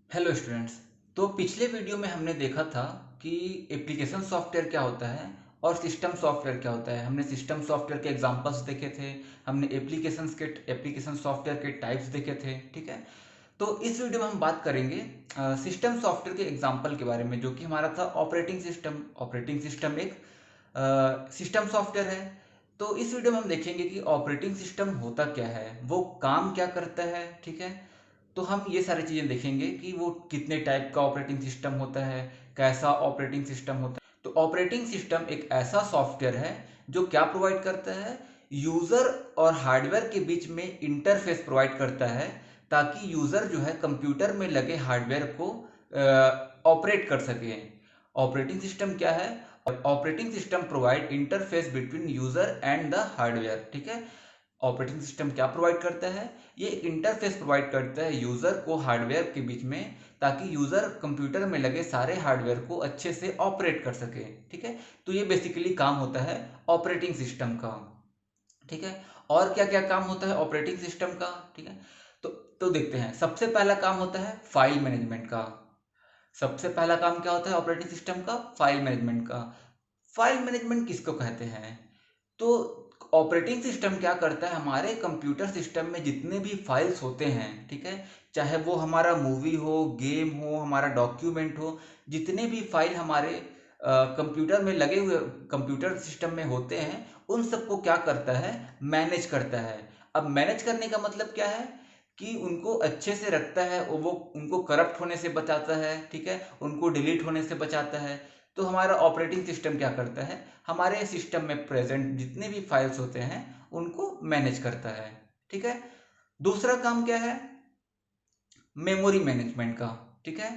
Hello students. तो पिछले video में हमने देखा था कि एप्लीकेशन सॉफ्टवेयर क्या होता है और सिस्टम सॉफ्टवेयर क्या होता है। हमने सिस्टम सॉफ्टवेयर के एग्जांपल्स देखे थे, हमने एप्लीकेशन सॉफ्टवेयर के टाइप्स देखे थे। ठीक है, तो इस वीडियो में हम बात करेंगे सिस्टम सॉफ्टवेयर के एग्जांपल के बारे में, जो कि हमारा था ऑपरेटिंग सिस्टम। ऑपरेटिंग सिस्टम एक सिस्टम सॉफ्टवेयर है। तो इस वीडियो में हम देखेंगे कि ऑपरेटिंग सिस्टम होता क्या है, वो काम क्या करता है। ठीक है, तो हम ये सारी चीज़ें देखेंगे कि वो कितने टाइप का ऑपरेटिंग सिस्टम होता है, कैसा ऑपरेटिंग सिस्टम होता है। तो ऑपरेटिंग सिस्टम एक ऐसा सॉफ्टवेयर है जो क्या प्रोवाइड करता है, यूज़र और हार्डवेयर के बीच में इंटरफेस प्रोवाइड करता है, ताकि यूज़र जो है कंप्यूटर में लगे हार्डवेयर को ऑपरेट कर सके। ऑपरेटिंग सिस्टम क्या है? Operating system provide interface between user and the hardware. ठीक है, ऑपरेटिंग सिस्टम क्या प्रोवाइड करता है? ये एक इंटरफेस प्रोवाइड करता है यूजर को हार्डवेयर के बीच में, ताकि यूजर कंप्यूटर में लगे सारे हार्डवेयर को अच्छे से ऑपरेट कर सके। ठीक है, तो ये बेसिकली काम होता है ऑपरेटिंग सिस्टम का। ठीक है, और क्या क्या काम होता है ऑपरेटिंग सिस्टम का? ठीक है, तो देखते हैं। सबसे पहला काम होता है फाइल मैनेजमेंट का। सबसे पहला काम क्या होता है ऑपरेटिंग सिस्टम का? फाइल मैनेजमेंट का। फाइल मैनेजमेंट किसको कहते हैं? तो ऑपरेटिंग सिस्टम क्या करता है, हमारे कंप्यूटर सिस्टम में जितने भी फाइल्स होते हैं, ठीक है, चाहे वो हमारा मूवी हो, गेम हो, हमारा डॉक्यूमेंट हो, जितने भी फाइल हमारे कंप्यूटर में लगे हुए कंप्यूटर सिस्टम में होते हैं, उन सबको क्या करता है, मैनेज करता है। अब मैनेज करने का मतलब क्या है कि उनको अच्छे से रखता है, वो उनको करप्ट होने से बचाता है। ठीक है, उनको डिलीट होने से बचाता है। तो हमारा ऑपरेटिंग सिस्टम क्या करता है, हमारे सिस्टम में प्रेजेंट जितने भी फाइल्स होते हैं उनको मैनेज करता है। ठीक है, दूसरा काम क्या है, मेमोरी मैनेजमेंट का। ठीक है,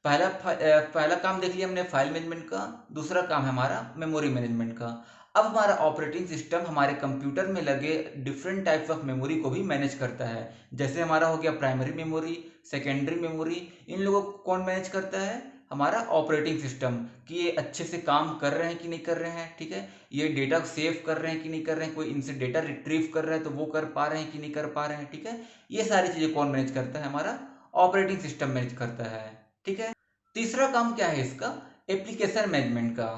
पहला काम देख लिया हमने फाइल मैनेजमेंट का। दूसरा काम है हमारा मेमोरी मैनेजमेंट का। अब हमारा ऑपरेटिंग सिस्टम हमारे कंप्यूटर में लगे डिफरेंट टाइप्स ऑफ मेमोरी को भी मैनेज करता है। जैसे हमारा हो गया प्राइमरी मेमोरी, सेकेंडरी मेमोरी। इन लोगों को कौन मैनेज करता है? हमारा ऑपरेटिंग सिस्टम। कि ये अच्छे से काम कर रहे हैं कि नहीं कर रहे हैं। ठीक है, ये डेटा सेव कर रहे हैं कि नहीं कर रहे हैं, कोई इनसे डेटा रिट्रीव कर रहा है तो वो कर पा रहे हैं कि नहीं कर पा रहे हैं। ठीक है, ये सारी चीजें कौन मैनेज करता है? हमारा ऑपरेटिंग सिस्टम मैनेज करता है। ठीक है, तीसरा काम क्या है इसका? एप्लीकेशन मैनेजमेंट का।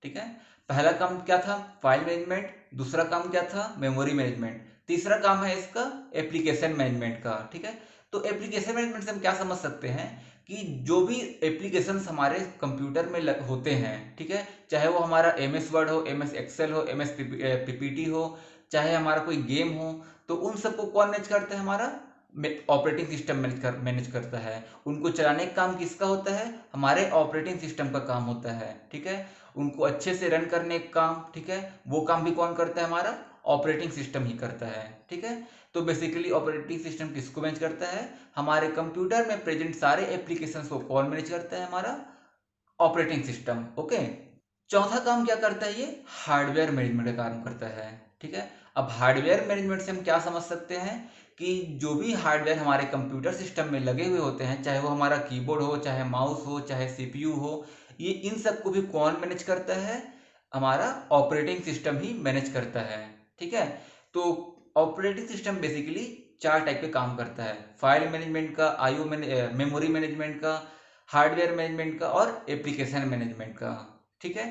ठीक है, पहला काम क्या था? File management. दूसरा काम क्या था? Memory management. तीसरा काम है इसका एप्लीकेशन मैनेजमेंट का। ठीक है, तो एप्लीकेशन मैनेजमेंट से हम क्या समझ सकते हैं कि जो भी एप्लीकेशंस हमारे कंप्यूटर में होते हैं, ठीक है, चाहे वो हमारा एम एस वर्ड हो, एम एस एक्सेल हो, एम एस पीपीटी हो, चाहे हमारा कोई गेम हो, तो उन सबको कौन मैनेज करता है? हमारा ऑपरेटिंग सिस्टम मैनेज करता है। उनको चलाने का काम किसका होता है? हमारे ऑपरेटिंग सिस्टम का काम होता है। ठीक है, उनको अच्छे से रन करने का काम, ठीक है, वो काम भी कौन करता है? हमारा ऑपरेटिंग सिस्टम ही करता है। ठीक है, तो बेसिकली ऑपरेटिंग सिस्टम किसको मैनेज करता है? हमारे कंप्यूटर में प्रेजेंट सारे एप्लीकेशंस को कौन मैनेज करता है? हमारा ऑपरेटिंग सिस्टम। ओके, चौथा काम क्या करता है? ये हार्डवेयर मैनेजमेंट का काम करता है। ठीक है, अब हार्डवेयर मैनेजमेंट से हम क्या समझ सकते हैं कि जो भी हार्डवेयर हमारे कंप्यूटर सिस्टम में लगे हुए होते हैं, चाहे वो हमारा कीबोर्ड हो, चाहे माउस हो, चाहे सीपीयू हो, ये इन सबको भी कौन मैनेज करता है? हमारा ऑपरेटिंग सिस्टम ही मैनेज करता है। ठीक है, तो ऑपरेटिंग सिस्टम बेसिकली चार टाइप के काम करता है: फाइल मैनेजमेंट का, मेमोरी मैनेजमेंट का, हार्डवेयर मैनेजमेंट का और एप्लीकेशन मैनेजमेंट का। ठीक है,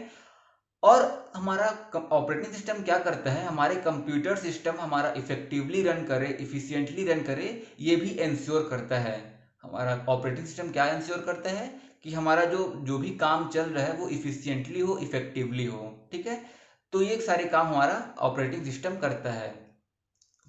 और हमारा ऑपरेटिंग सिस्टम क्या करता है, हमारे कंप्यूटर सिस्टम हमारा इफेक्टिवली रन करे, इफिशिएंटली रन करे, ये भी इंश्योर करता है। हमारा ऑपरेटिंग सिस्टम क्या इंश्योर करता है कि हमारा जो जो भी काम चल रहा है वो इफिशिएंटली हो, इफेक्टिवली हो। ठीक है, तो ये सारे काम हमारा ऑपरेटिंग सिस्टम करता है।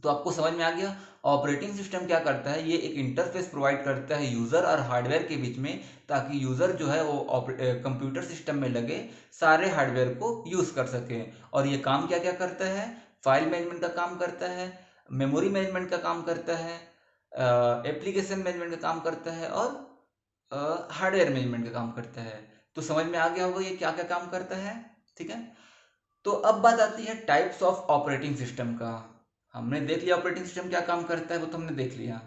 तो आपको समझ में आ गया ऑपरेटिंग सिस्टम क्या करता है? ये एक इंटरफेस प्रोवाइड करता है यूजर और हार्डवेयर के बीच में, ताकि यूजर जो है वो कंप्यूटर सिस्टम में लगे सारे हार्डवेयर को यूज कर सके। और ये काम क्या क्या करता है? फाइल मैनेजमेंट का काम करता है, मेमोरी मैनेजमेंट का काम करता है, एप्लीकेशन मैनेजमेंट का काम करता है और हार्डवेयर मैनेजमेंट का काम करता है। तो समझ में आ गया होगा ये क्या क्या काम करता है। ठीक है, तो अब बात आती है टाइप्स ऑफ ऑपरेटिंग सिस्टम का। हमने देख लिया ऑपरेटिंग सिस्टम क्या काम करता है, वो तो हमने देख लिया।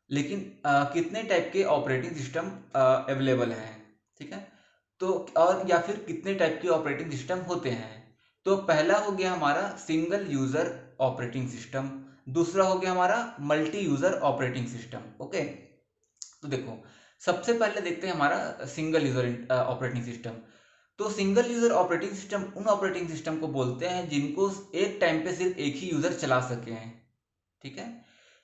लेकिन कितने टाइप के ऑपरेटिंग सिस्टम अवेलेबल हैं? ठीक है, तो और या फिर कितने टाइप के ऑपरेटिंग सिस्टम होते हैं? तो पहला हो गया हमारा सिंगल यूजर ऑपरेटिंग सिस्टम। दूसरा हो गया हमारा multi user operating system. Okay, तो देखो, सबसे पहले देखते हैं हमारा सिंगल यूजर ऑपरेटिंग सिस्टम। तो सिंगल यूजर ऑपरेटिंग सिस्टम उन ऑपरेटिंग सिस्टम को बोलते हैं जिनको एक टाइम पे सिर्फ एक ही यूजर चला सके हैं। ठीक है,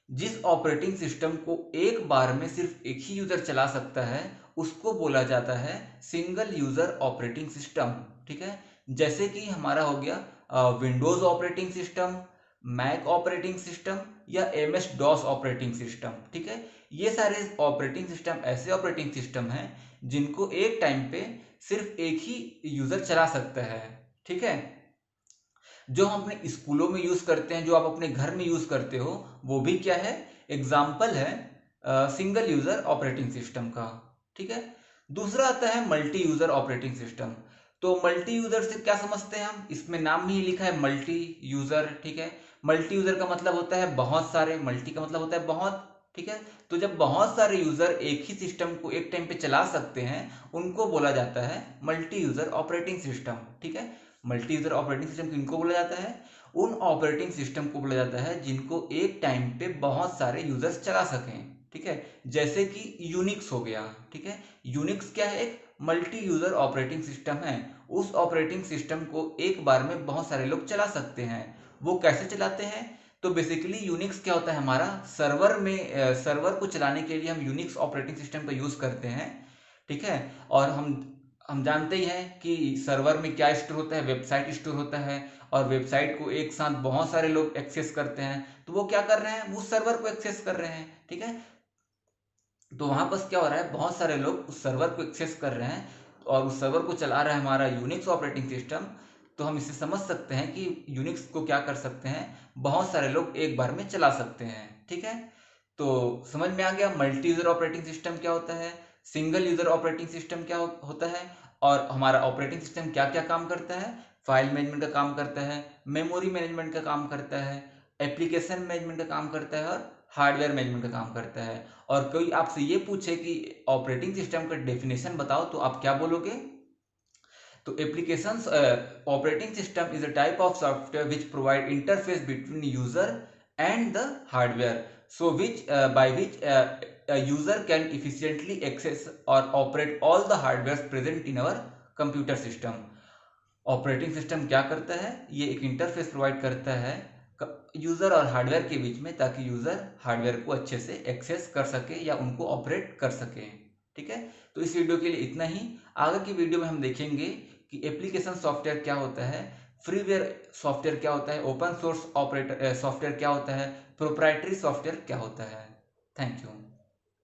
जिस ऑपरेटिंग सिस्टम को एक बार में सिर्फ एक ही यूजर चला सकता है उसको बोला जाता है सिंगल यूजर ऑपरेटिंग सिस्टम। ठीक है, जैसे कि हमारा हो गया Windows operating system, Mac operating system या एमएस डॉस ऑपरेटिंग सिस्टम। ठीक है, ये सारे ऑपरेटिंग सिस्टम ऐसे ऑपरेटिंग सिस्टम हैं जिनको एक टाइम पे सिर्फ एक ही यूजर चला सकता है। ठीक है, जो हम अपने स्कूलों में यूज करते हैं, जो आप अपने घर में यूज करते हो, वो भी क्या है, एग्जाम्पल है सिंगल यूजर ऑपरेटिंग सिस्टम का। ठीक है, दूसरा आता है मल्टी यूजर ऑपरेटिंग सिस्टम। तो मल्टी यूजर से क्या समझते हैं हम, इसमें नाम में ही लिखा है मल्टी यूजर। ठीक है, मल्टी यूजर का मतलब होता है बहुत सारे, मल्टी का मतलब होता है बहुत। ठीक है, तो जब बहुत सारे यूजर एक ही सिस्टम को एक टाइम पे चला सकते हैं उनको बोला जाता है मल्टी यूजर ऑपरेटिंग सिस्टम। ठीक है, मल्टी यूजर ऑपरेटिंग सिस्टम किनको बोला जाता है, उन ऑपरेटिंग सिस्टम को बोला जाता है जिनको एक टाइम पे बहुत सारे यूजर्स चला सकें। ठीक है, जैसे कि यूनिक्स हो गया। ठीक है, यूनिक्स क्या है, एक मल्टी यूजर ऑपरेटिंग सिस्टम है। उस ऑपरेटिंग सिस्टम को एक बार में बहुत सारे लोग चला सकते हैं। वो कैसे चलाते हैं, तो बेसिकली यूनिक्स क्या होता है, हमारा सर्वर में सर्वर को चलाने के लिए हम यूनिक्स ऑपरेटिंग सिस्टम का यूज करते हैं। ठीक है, और हम जानते ही हैं कि सर्वर में क्या स्टोर होता है, वेबसाइट स्टोर होता है, और वेबसाइट को एक साथ बहुत सारे लोग एक्सेस करते हैं। तो वो क्या कर रहे हैं, वो सर्वर को एक्सेस कर रहे हैं। ठीक है, तो वहां बस क्या हो रहा है, बहुत सारे लोग उस सर्वर को एक्सेस कर रहे हैं और उस सर्वर को चला रहा है हमारा यूनिक्स ऑपरेटिंग सिस्टम। तो हम इसे समझ सकते हैं कि यूनिक्स को क्या कर सकते हैं, बहुत सारे लोग एक बार में चला सकते हैं। ठीक है, तो समझ में आ गया मल्टी यूजर ऑपरेटिंग सिस्टम क्या होता है, सिंगल यूजर ऑपरेटिंग सिस्टम क्या होता है, और हमारा ऑपरेटिंग सिस्टम क्या क्या काम करता है। फाइल मैनेजमेंट का काम करता है, मेमोरी मैनेजमेंट का काम करता है, एप्लीकेशन मैनेजमेंट का काम करता है, और हार्डवेयर मैनेजमेंट का काम करता है। और कोई आपसे ये पूछे कि ऑपरेटिंग सिस्टम का डेफिनेशन बताओ, तो आप क्या बोलोगे, तो applications operating system is a type of software which provide interface between user and the hardware, so which by which user can efficiently access और operate all the hardware present in our computer system. Operating system क्या करता है, ये एक interface provide करता है user और hardware के बीच में, ताकि यूजर हार्डवेयर को अच्छे से एक्सेस कर सके या उनको ऑपरेट कर सके। ठीक है, तो इस वीडियो के लिए इतना ही। आगे की वीडियो में हम देखेंगे कि एप्लीकेशन सॉफ्टवेयर क्या होता है, फ्रीवेयर सॉफ्टवेयर क्या होता है, ओपन सोर्स ऑपरेटर सॉफ्टवेयर क्या होता है, प्रोप्राइटरी सॉफ्टवेयर क्या होता है। Thank you.